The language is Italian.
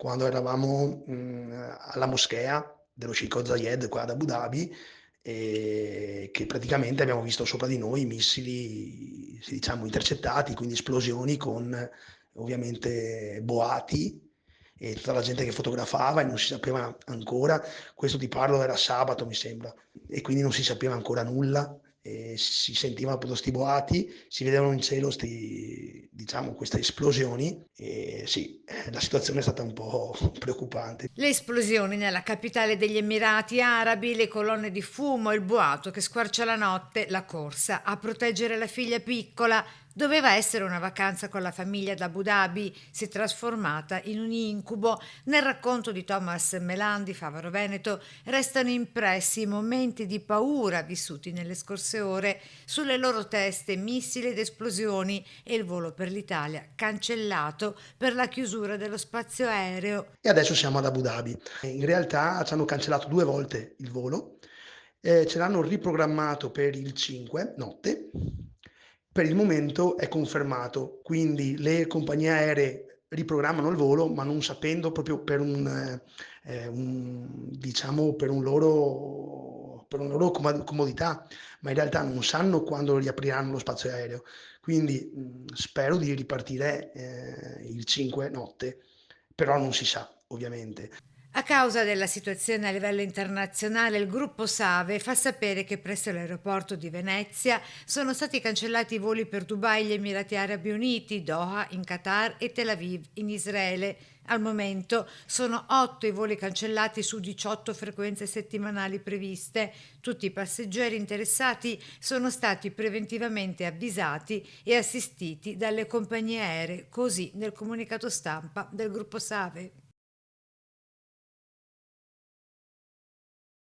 quando eravamo, alla moschea dello sceicco Zayed qua ad Abu Dhabi, che praticamente abbiamo visto sopra di noi missili, sì, diciamo intercettati, quindi esplosioni con ovviamente boati e tutta la gente che fotografava e non si sapeva ancora, questo ti parlo era sabato mi sembra, e quindi non si sapeva ancora nulla, e si sentivano appunto sti boati, si vedevano in cielo diciamo, queste esplosioni e sì, la situazione è stata un po' preoccupante. Le esplosioni nella capitale degli Emirati Arabi, le colonne di fumo, il boato che squarcia la notte, la corsa a proteggere la figlia piccola. Doveva essere una vacanza con la famiglia ad Abu Dhabi, si è trasformata in un incubo. Nel racconto di Thomas Melan di Favaro Veneto restano impressi i momenti di paura vissuti nelle scorse ore, sulle loro teste missili ed esplosioni e il volo per l'Italia cancellato per la chiusura dello spazio aereo. E adesso siamo ad Abu Dhabi. In realtà ci hanno cancellato 2 volte il volo, ce l'hanno riprogrammato per il 5 notte. Per il momento è confermato, quindi le compagnie aeree riprogrammano il volo, ma non sapendo proprio diciamo per un loro comodità, ma in realtà non sanno quando riapriranno lo spazio aereo. Quindi, spero di ripartire, il 5 notte, però non si sa ovviamente. A causa della situazione a livello internazionale, il gruppo Save fa sapere che presso l'aeroporto di Venezia sono stati cancellati i voli per Dubai e gli Emirati Arabi Uniti, Doha in Qatar e Tel Aviv in Israele. Al momento sono 8 i voli cancellati su 18 frequenze settimanali previste. Tutti i passeggeri interessati sono stati preventivamente avvisati e assistiti dalle compagnie aeree, così nel comunicato stampa del gruppo Save.